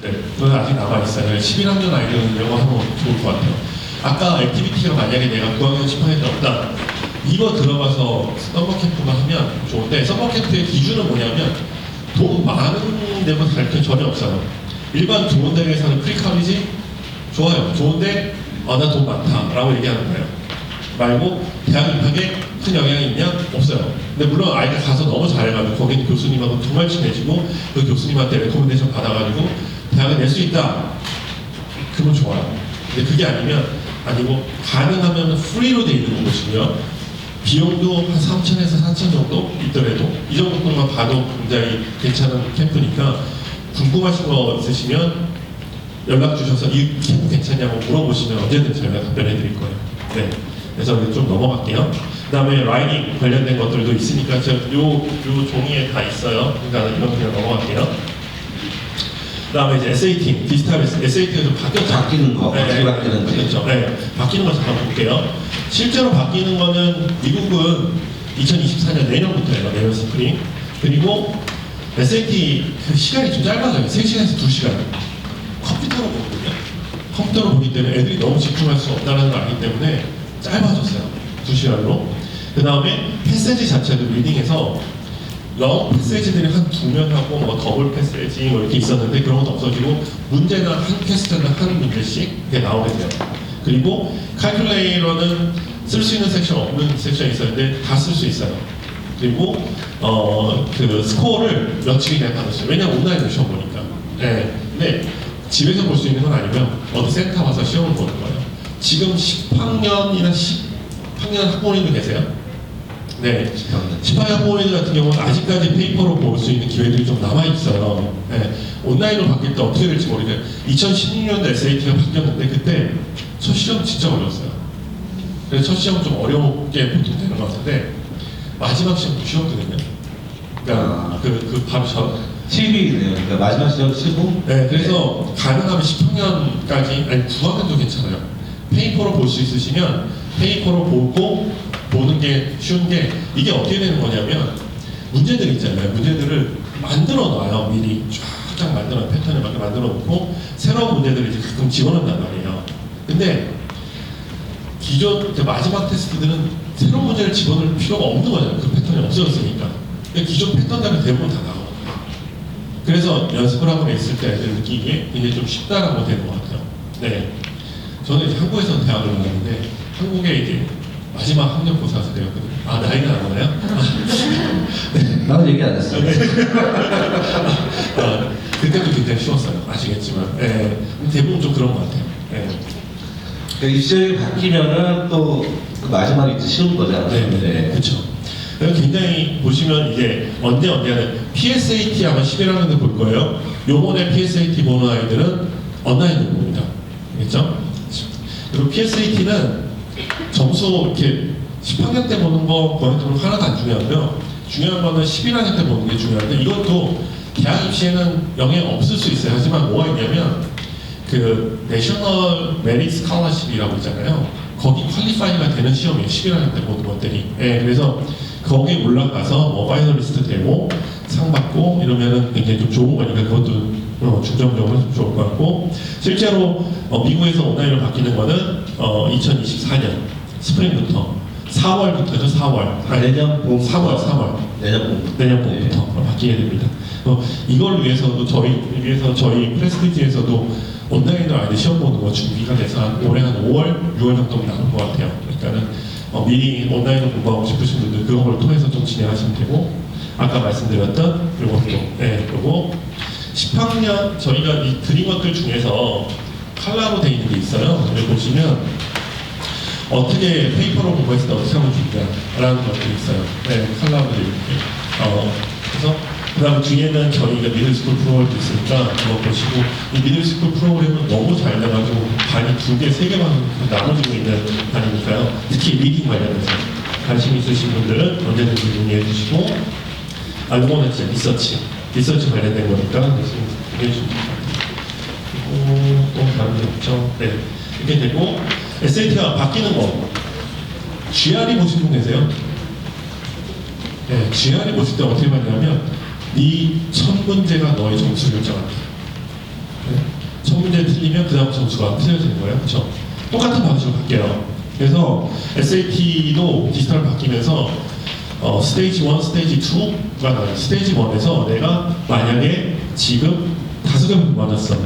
네, 그건 아직 남아있어요. 11학년 아이들은 이런 거 하면 좋을 것 같아요. 아까 액티비티가 만약에 내가 9학년 10학년이 없다, 이거 들어가서 서머캠프만 하면 좋은데, 서머캠프의 기준은 뭐냐면 돈 많은 데만 가르쳐 전혀 없어요. 일반 좋은 데에서는 프리카리지 좋아요. 좋은데 나 돈 많다 라고 얘기하는 거예요. 말고 대학 입학에 큰 영향이 있냐? 없어요. 근데 물론 아이가 가서 너무 잘해가지고 거기 교수님하고 정말 친해지고 그 교수님한테 레코멘데이션 받아가지고 대학에 낼 수 있다, 그건 좋아요. 근데 그게 아니고 가능하면 프리로 돼 있는 곳이고요. 비용도 한 3천에서 4천 정도 있더라도 이 정도만 봐도 굉장히 괜찮은 캠프니까, 궁금하신 거 있으시면 연락 주셔서 이 캠프 괜찮냐고 물어보시면 언제든 저희가 답변해 드릴 거예요. 네. 그래서 좀 넘어갈게요. 그 다음에 라이딩 관련된 것들도 있으니까 요 종이에 다 있어요. 그러니까 이건 그냥 넘어갈게요. 그 다음에 이제 SAT, 디지털 SAT가 좀 바뀌었죠. 바뀌는 거, 네, 바뀌는 거. 그렇죠. 네, 바뀌는 거 잠깐 볼게요. 실제로 바뀌는 거는 미국은 2024년 내년부터예요. 내년 스프링. 그리고 SAT 그 시간이 좀 짧아져요. 3시간에서 2시간. 컴퓨터로 보거든요. 컴퓨터로 보기 때문에 애들이 너무 집중할 수 없다는 걸 알기 때문에 짧아졌어요. 2시간으로. 그 다음에 패세지 자체도 리딩에서 영 패세지들이 한 2면하고 뭐 더블 패세지 뭐 이렇게 있었는데 그런 것도 없어지고, 문제는 한 퀘스트는 한 문제씩 이렇게 나오게 돼요. 그리고 칼큘레이터는 쓸 수 있는 섹션 없는 섹션이 있었는데 다 쓸 수 있어요. 그리고 그 스코어를 며칠이 그냥 받았어요. 왜냐면 온라인으로 시험 보니까. 네. 근데 집에서 볼 수 있는 건 아니고요. 어디 센터 와서 시험을 보는 거예요. 지금 10학년이나 10학년 학부모님도 계세요? 네. 10학년 학부모님들 같은 경우는 아직까지 페이퍼로 볼 수 있는 기회들이 좀 남아있어요. 네. 온라인으로 바뀔 때 어떻게 될지 모르겠어요. 2016년도 SAT가 바뀌었는데 그때 첫 시험 진짜 어려웠어요. 그래서 첫 시험은 좀 어렵게 보통 되는 것 같은데, 마지막 시험도 쉬웠거든요. 그러니까 그 바로 TV네요. 그러니까 마지막 시험 치고. 네, 그래서 가능하면 10학년까지, 아니 9학년도 괜찮아요. 페이퍼로 볼 수 있으시면 페이퍼로 보고 보는 게 쉬운 게, 이게 어떻게 되는 거냐면 문제들 있잖아요. 문제들을 만들어 놔요. 미리 쫙 만들어, 패턴을 막 만들어 놓고 새로운 문제들을 이제 가끔 집어넣는단 말이에요. 근데 기존 마지막 테스트들은 새로운 문제를 집어넣을 필요가 없는 거잖아요. 그 패턴이 없어졌으니까. 기존 패턴들은 대부분 다 나오거든요. 그래서 연습을 하고 있을 때 애들 느끼기에 굉장히 좀 쉽다라고 되는 것 같아요. 네. 저는 이제 한국에서 대학을 나왔는데, 한국에 이제 마지막 학력고사에서 되었거든요. 아, 나이가 안 나나요? 네. 나도 얘기 안 했어요. 네. 그때도 굉장히 쉬웠어요. 아시겠지만. 네. 대부분 좀 그런 것 같아요. 네. 그러니까 입시형이 바뀌면은 또 그 마지막에 이제 쉬운 거잖아요. 네. 그렇죠. 굉장히 보시면 이제 언제는 PSAT 아마 11학년도 볼 거예요. 요번에 PSAT 보는 아이들은 온라인으로 봅니다. 알겠죠? 그리고 PSAT는 점수 이렇게 10학년 때 보는 거 보는 하나도 안 중요하고요. 중요한 거는 11학년 때 보는 게 중요한데, 이것도 대학 입시에는 영향 없을 수 있어요. 하지만 뭐가 있냐면 그 내셔널 메리트 스칼러십이라고 있잖아요. 거기 퀄리파이가 되는 시험이에요. 11학년 때 보는 것들이. 네, 그래서 거기에 올라가서 뭐 파이널리스트 되고 상 받고 이러면은 굉장히 좀 좋은 거니까 그것도 중점적으로 좀 좋을 것 같고, 실제로 미국에서 온라인으로 바뀌는 거는 2024년 스프링부터 4월부터죠. 4월. 내년 봄. 3월. 내년 봄부터 바뀌게 됩니다. 이걸 위해서도 저희 프레스티지에서도 온라인으로 아이들 시험 보는 거 준비가 돼서 올해 한 5월, 6월 정도 나올 것 같아요. 그러니까는 미리 온라인으로 공부하고 싶으신 분들 그런 걸 통해서 좀 진행하시면 되고, 아까 말씀드렸던 요것도, 네, 요거 10학년 저희가 이 드린 것들 중에서 컬러로 되어 있는 게 있어요. 여기 보시면 어떻게 페이퍼로 공부했을 때 어떻게 하면 좋냐라는 것들이 있어요. 네, 컬러로 되어 있게. 그래서 그 다음 뒤에는 저희가 미들스쿨 프로그램도 있으니까 그거 보시고, 이 미들스쿨 프로그램은 너무 잘 돼가지고 반이 2개, 3개만 나눠지고 있는 반이니까요. 특히 리딩 관련해서 관심 있으신 분들은 언제든지 문의해 주시고, 이거는 진짜 리서치 관련된 거니까 문의해 주시면 됩니다. 그리고 또 다른 게 없죠. 네, 이렇게 되고, SAT가 바뀌는 거, GRE 보신 분 계세요? 네, GRE 보실 때 어떻게 봤냐면 이 1000문제가 너의 점수를 결정한다. 첫 문제 틀리면 그 다음 점수가 틀려지는 거예요. 그렇죠? 똑같은 방식으로 바뀌어요. 그래서 SAT도 디지털 바뀌면서 스테이지 1, 스테이지 2가 나와요. 스테이지 1에서 내가 만약에 지금 5개 맞았어.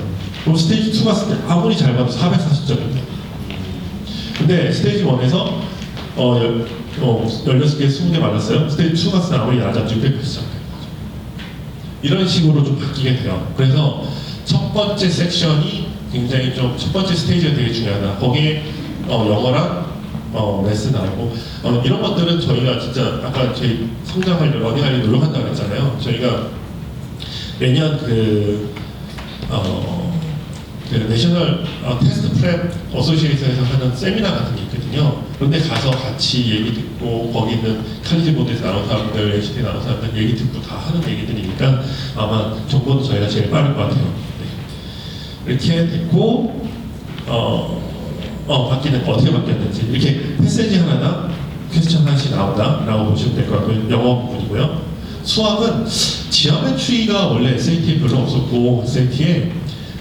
그럼 스테이지 2 갔을 때 아무리 잘 봐도 440점입니다. 근데 스테이지 1에서 16개, 20개 맞았어요. 스테이지 2 갔을 때 아무리 낮아도 680점. 이런 식으로 좀 바뀌게 돼요. 그래서 첫 번째 섹션이 굉장히 좀 첫 번째 스테이지가 되게 중요하다. 거기에 영어랑 레슨 나오고 이런 것들은 저희가 진짜 아까 저희 성장하려고 러닝하려고 노력한다고 했잖아요. 저희가 매년 그 내셔널 테스트 프랩 어소시에이션에서 하는 세미나 같은 게 있거든요. 그런데 가서 같이 얘기 듣고 거기 있는 칼리지 보드에서 나온 사람들, NCT 나온 사람들 얘기 듣고 다 하는 얘기들이니까 아마 정보도 저희가 제일 빠를 것 같아요. 네. 이렇게 됐고 바뀌는 어떻게 바뀌었는지 이렇게 패세지 하나당 퀘스천 하나씩 나온다라고 보시면 될 것 같고요. 영어 부분이고요. 수학은 지오메트리가 원래 SAT에 별로 없었고 SAT에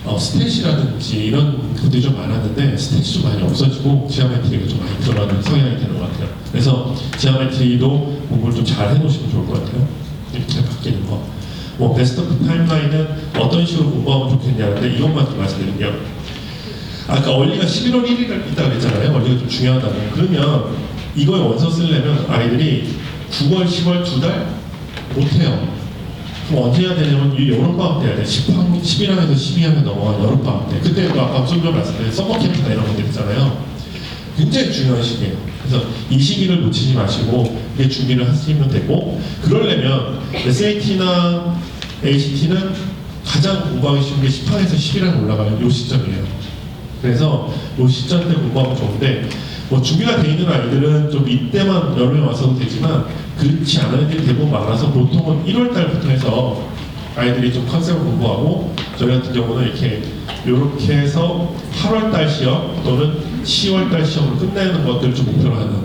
스탯이라든지 이런 것들이 좀 많았는데 스탯이 좀 많이 없어지고 지오메트리가 좀 많이 들어가는 성향이 되는 것 같아요. 그래서 지오메트리도 공부를 좀 잘 해놓으시면 좋을 것 같아요. 이렇게 바뀌는 거. 뭐 베스트 오브 타임라인은 어떤 식으로 공부하면 좋겠냐는데 이것만 좀 말씀드릴게요. 아까 원리가 11월 1일 있다고 그랬잖아요. 원리가 좀 중요하다고. 그러면 이거에 원서 쓰려면 아이들이 9월, 10월 2달 못해요. 그럼 언제 해야 되냐면 이 여름방학 때 해야 돼. 11학년에서 12학년 넘어간 여름방학 때. 그때도 아까 좀 전에 말씀드린 서머캠프나 이런 것들 있잖아요. 굉장히 중요한 시기예요. 그래서 이 시기를 놓치지 마시고 이게 준비를 하시면 되고 그러려면 SAT나 ACT는 가장 공부하기 쉬운 게 10학에서 11학년 올라가는 이 시점이에요. 그래서 이 시점 때 공부하면 좋은데 뭐 준비가 돼 있는 아이들은 좀 이때만 여름에 와서도 되지만 그렇지 않은 애들이 대부분 많아서 보통은 1월 달부터 해서 아이들이 좀 컨셉을 공부하고 저희 같은 경우는 이렇게 해서 8월 달 시험 또는 10월 달 시험을 끝내는 것들을 좀 목표로 하는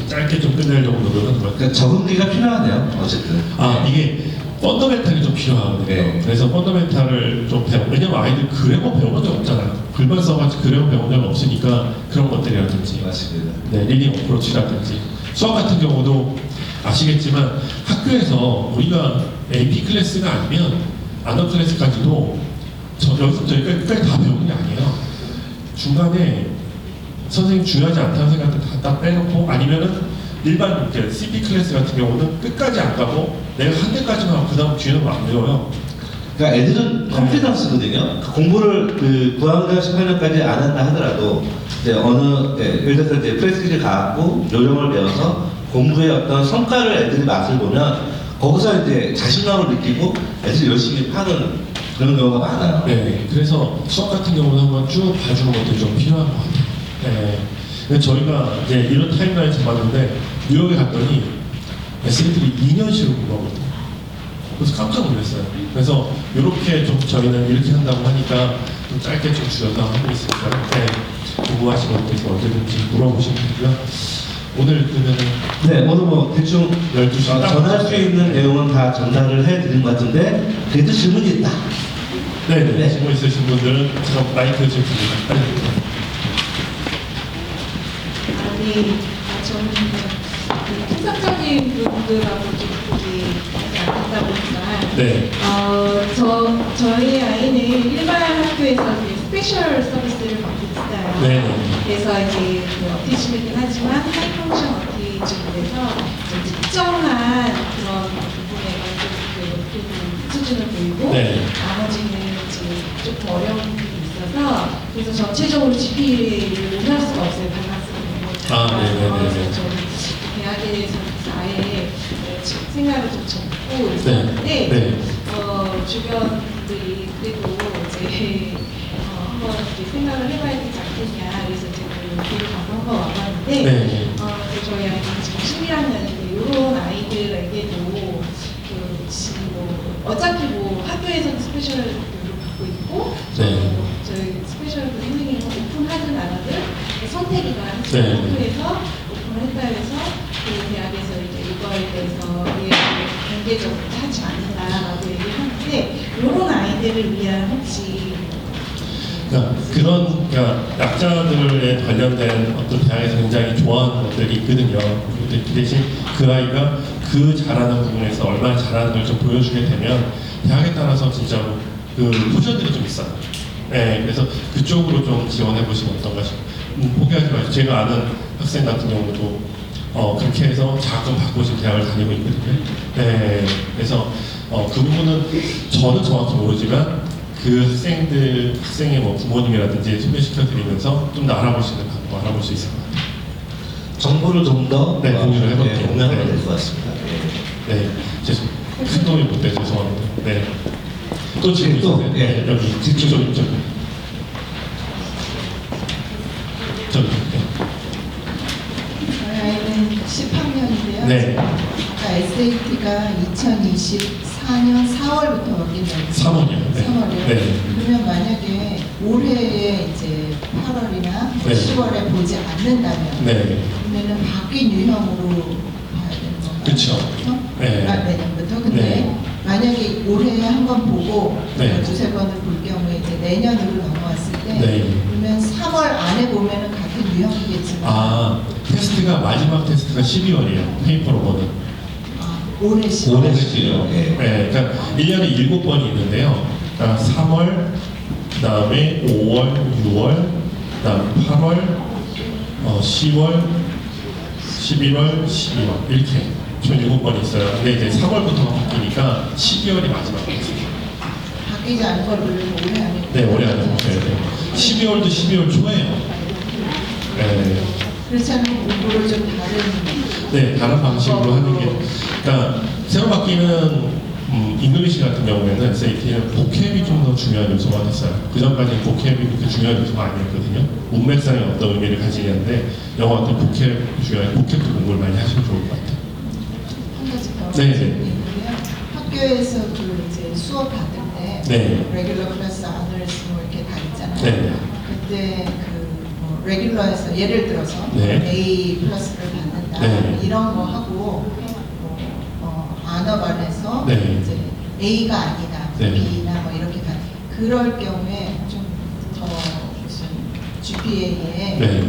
짧게 좀 끝내려고 노력하는 것 같아요. 그러니까 적응기가 필요하네요. 어쨌든. 이게 펀더멘탈이 좀 필요하거든요. 네. 그래서 펀더멘탈을 좀 왜냐면 아이들 그래머 배워본 적 없잖아요. 글만 써가지고 그래머 배운 적 없으니까 그런 것들이라든지 맞습니다. 네, 리딩 어프로치라든지 수학 같은 경우도 아시겠지만 학교에서 우리가 AP 클래스가 아니면 아더 클래스까지도 여기서부터 여기까지 다 배우는 게 아니에요. 중간에 선생님 중요하지 않다는 생각들 다 빼놓고 아니면은 일반 CP 클래스 같은 경우는 끝까지 안 가고 내가 한 대까지만 하고 그 다음 뒤에는 안 배워요. 그러니까 애들은 컨피던스거든요. 공부를 그 9학년, 18년까지 안 한다 하더라도 이제 예를 들어서 이제 프레스티지를 갖고 요령을 배워서 공부의 어떤 성과를 애들이 맛을 보면 거기서 이제 자신감을 느끼고 애들이 열심히 파는 그런 경우가 많아요. 네, 그래서 수학 같은 경우는 한번 쭉 봐주는 것도 좀 필요한 것 같아요. 네. 근데 저희가 이제 이런 타임라인 잡았는데 뉴욕에 갔더니 SAT를 2년씩으로 공부하고 있어요. 그래서 깜짝 놀랐어요. 그래서 이렇게 좀 저희는 이렇게 한다고 하니까 좀 짧게 좀 줄여서 하고 있으니까 네, 궁금하신 것들 언제든지 물어보시면 되고요. 오늘 그러면은 네, 오늘 뭐 대충 12시 전할 수 있는 내용은 다 전달을 해드린 것 같은데 그래도 질문이 있다. 네네. 네. 질문 있으신 분들은 제가 마이크 좀 드립니다. 저는 그 통상적인 부분들하고 좀 보기 하지 않다 보니까 네. 저희 아이는 일반 학교에서 이제 스페셜 서비스를 받고 있어요. 네. 그래서 이제 그 어티즘이긴 하지만 하이 펑션 어티즘에서 특정한 그런 부분에만 좀 수준을 보이고 네. 나머지는 이제 조금 어려운 부분이 있어서 그래서 전체적으로 GPA를 논할 수가 없어요. 네네네. 그래서 저는 대학에 대해서 아예 생각을 좀 접고 있었는데 네. 주변 분들이 그래도 이제 한번 이렇게 생각을 해봐야 되지 않겠냐 그래서 이제 그 기회를 갖고 한번 와봤는데 네. 저희 아이는 지금 11학년인데 이런 아이들에게도 어차피 뭐 학교에서는 스페셜 교육을 받고 있고 네. 저희 스페셜 그 선생님은 오픈하든 안 하든 선택이가 네. 학교에서 오픈을 했다 해서 그 대학에서 이제 이거에 대해서 공개적으로 하지 않는다라고 얘기를 하는데 이런 아이들을 위한 혹시 그러니까 약자들에 관련된 어떤 대학에서 굉장히 좋아하는 것들이 있거든요. 근데 그 대신 그 아이가 그 잘하는 부분에서 얼마나 잘하는 걸 좀 보여주게 되면 대학에 따라서 진짜로 그 포션들이 좀 있어요. 네, 그래서 그쪽으로 좀 지원해 보시면 어떤가 싶어요. 포기하지 마시고 제가 아는 학생 같은 경우도 그렇게 해서 자금 받고 지금 대학을 다니고 있거든요. 네, 그래서 그 부분은 저는 정확히 모르지만 그 학생의 뭐 부모님이라든지 소개시켜 드리면서 좀 더 알아볼 수 있는 방법 알아볼 수 있을 것 같아요. 정보를 좀 더 네, 공유를 해볼게요. 공유하면 네. 될 것 같습니다. 네, 큰 도움이 못 돼 죄송합니다. 네. 또 질문 또, 있으세요? 예. 네, 여기 저기. 저기. 저희 아이는 10학년인데요. 네. 아까 SAT가 2024년 4월부터 바뀐다고 3월이요. 네. 3월이요. 네. 그러면 만약에 올해에 이제 8월이나 네. 10월에 보지 않는다면 네. 그러면은 바뀐 유형으로 봐야 되는 건가요? 그쵸. 그렇죠? 네. 내년부터. 근데 네. 만약에 올해 한 번 보고 네. 두세 번을 볼 경우에 이제 내년으로 넘어왔을 때 네. 그러면 3월 안에 보면은 같은 유형이겠지만 아, 테스트가 마지막 테스트가 12월이에요. 페이퍼로버는. 올해 10월. 올해 10월. 예. 네, 그러니까 1년에 7번이 있는데요. 그러니까 3월, 그 다음에 5월, 6월, 그 다음에 8월, 10월, 11월, 12월 이렇게 총 7번이 있어요. 근데 이제 3월부터 바뀌니까 12월이 마지막 테스트예요. 바뀌지 않은 걸 올해 안에. 네, 올해 안에 보셔야 돼요. 12월도 12월 초에요. 네. 그렇지 않으면 공부를 좀 다른. 네, 다른 방식으로 하는 게, 그러니까 새로 바뀌는 잉글리시 같은 경우에는 SAT는 보캡이 좀 더 중요한 요소가 됐어요. 그 전까지는 보캡이 그렇게 중요한 요소가 아니었거든요. 문맥상에 어떤 의미를 가지는데 영어 같은 보캡이 중요한 보캡도 공부를 많이 하시면 좋을 것 같아요. 한 가지 더 네, 네. 있는데요. 학교에서 그 이제 수업 받을 때 네. 레귤러 클래스, 아너스 뭐 이렇게 다 있잖아요. 네. 그때 그뭐 레귤러에서 예를 들어서 네. A 플러스를 받는다 네. 이런 거 하고 아너반에서 네. 이제 A가 아니다, 네. B나 뭐 이렇게 가 그럴 경우에 좀 더 무슨 GPA에 네.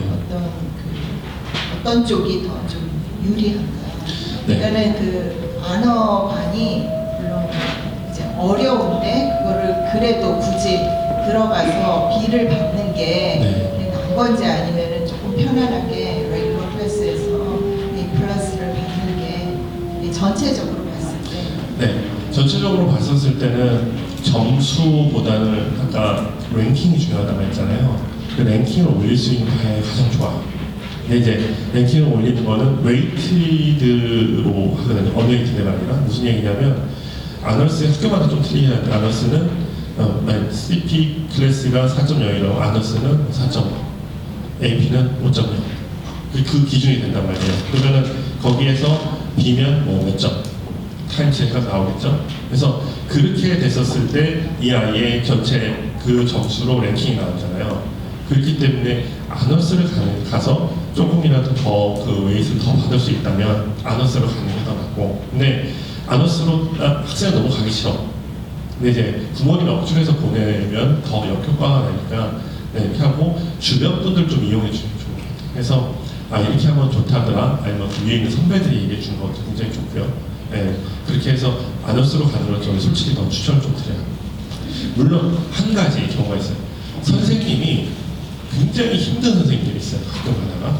어떤 쪽이 더 좀 유리한가요? 네. 그러니까는 그 언어반이 물론 이제 어려운데 그거를 그래도 굳이 들어가서 B를 받는 게 네. 난 건지 아니면은 조금 편안하게 레귤러 클래스에서 A 플러스를 받는 게 전체적으로 봤을 때 네, 전체적으로 봤었을 때는 점수보다는 아까 랭킹이 중요하다고 했잖아요. 그 랭킹을 올릴 수 있는 방향이 가장 좋아요. 근데 이제 랭킹을 올리는 거는 웨이티드로 하거든요. 언웨이티드가 아니라 무슨 얘기냐면 아너스 학교마다 좀 틀리긴 한데 아너스는 CP 클래스가 4.0이라고 아너스는 4.0, AP는 5.0. 그 기준이 된단 말이에요. 그러면은 거기에서 B면 뭐 몇 점, 타임체가 나오겠죠. 그래서 그렇게 됐었을 때 이 아이의 전체 그 점수로 랭킹이 나오잖아요. 그렇기 때문에 아너스를 가서 조금이라도 더 그 웨이트를 더 받을 수 있다면 아너스로 가는 게 더 낫고, 근데 아너스로 학생이 너무 가기 싫어. 근데 이제 부모님이 억지해서 보내면 더 역효과가 나니까 네, 이렇게 하고 주변 분들 좀 이용해 주면 좋을 것 같아요. 그래서 이렇게 하면 좋다더라, 아니면 그 위에 있는 선배들이 얘기해 주는 것도 굉장히 좋고요. 네, 그렇게 해서 아너스로 가는 걸 저는 솔직히 더 추천을 좀 드려요. 물론 한 가지 경우가 있어요. 선생님이 굉장히 힘든 선생님들이 있어요. 가끔 가다가.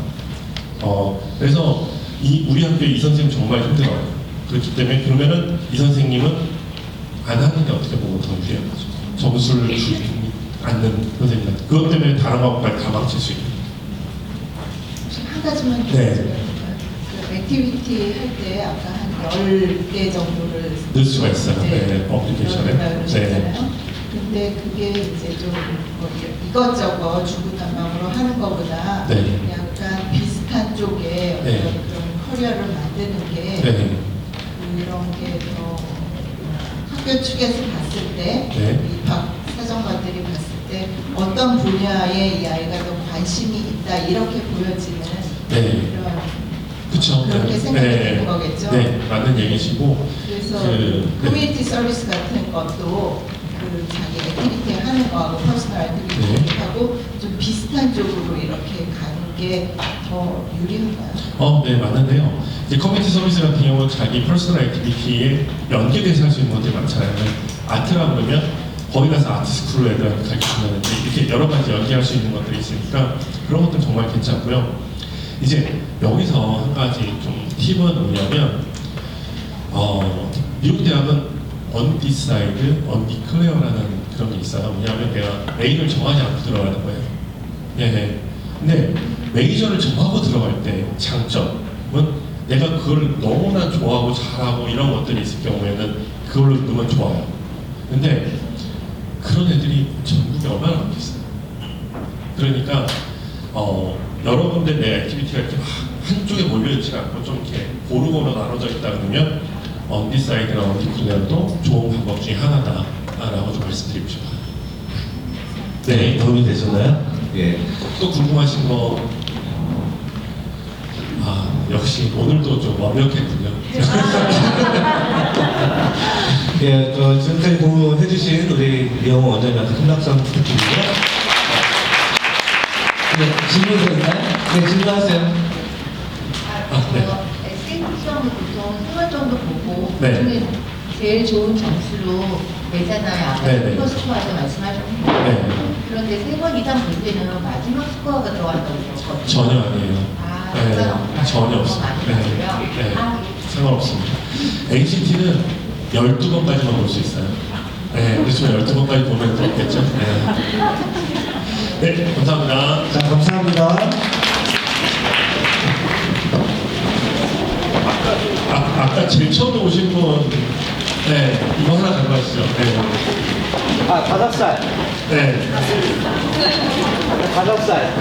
그래서 우리 학교에 이 선생님 정말 힘들어요. 그렇기 때문에 그러면은 이 선생님은 안 하는 게 어떻게 보면 더 유리한 거죠. 점수를 주지 않는 선생님. 그것 때문에 다른 과목까지 다 망칠 수 있는. 한 가지만 더 네. 그 액티비티 할 때 아까 한 10개 정도를 넣을 수가 있어요. 네, 어플리케이션에. 그러셨잖아요. 근데 그게 이제 좀 뭐 이것저것 중구난방으로 하는 것보다 네. 약간 비슷한 쪽에 어떤 네. 그런 커리어를 만드는 게 네. 그런 게 더 학교 측에서 봤을 때 네. 입학 사정관들이 봤을 때 어떤 분야에 이 아이가 더 관심이 있다 이렇게 보여지는 네. 그런 그쵸. 그렇게 네. 생각이 네. 되는 거겠죠. 네, 맞는 얘기시고. 그래서 네. 커뮤니티 서비스 같은 것도 그 자기 액티비티 하는 거하고 퍼스널 액티비티 네. 비슷한 쪽으로 이렇게 가는 게 더 유리한가요? 네, 맞는데요. 이제 커뮤니티 서비스 같은 경우는 자기 퍼스널 액티비티에 연계돼서 할 수 있는 것들이 많잖아요. 아트라 그러면 거기 가서 아트 스쿨로 애들한테 가르쳐준다든지 이렇게 여러 가지 연계할 수 있는 것들이 있으니까 그런 것들 정말 괜찮고요. 이제 여기서 한 가지 좀 팁은 뭐냐면 미국 대학은 undecided, undeclared라는 그런 게 있어요. 왜냐하면 내가 메인을 정하지 않고 들어가는 거예요. 네. 근데 메이저를 정하고 들어갈 때 장점은 내가 그걸 너무나 좋아하고 잘하고 이런 것들이 있을 경우에는 그걸로 넣으면 좋아요. 근데 그런 애들이 전국에 얼마나 많겠어요. 그러니까 여러 군데 내 액티비티가 이렇게 막 한쪽에 몰려있지 않고 좀 이렇게 고루고루 나눠져 있다 그러면 언디사이드나 언디클레어도 좋은 방법 중에 하나다라고 좀 말씀드리고 싶어요. 네, 도움이 되셨나요? 예. 또 궁금하신 거? 역시 오늘도 좀 완벽했군요. 예, 지금까지 공유해주신 우리 이영호 원장님한테 큰 박수 한번 부탁드리고요. 네, 질문이 있나요? 네, 질문하세요. 네. SAT 시험은 보통 3번 정도 보고 네. 그중에 제일 좋은 점수로 내잖아요. 아까 네, 네. 스코어 스코어도 말씀하셨고 네. 그런데 3번 이상 볼 때는 마지막 스코어가 들어간다고 들었거든요. 전혀 아니에요. 상관없나요? 전혀 없습니다. 네. 네. 상관없습니다. ACT는 12번까지만 볼 수 있어요. 네, 그렇죠. 12번까지 보면 또 없겠죠. 네, 감사합니다. 자, 감사합니다. 아까 제일 처음에 오신 분, 네, 이거 하나 가져가시죠. 네. 다섯 살. 네. 다섯 살.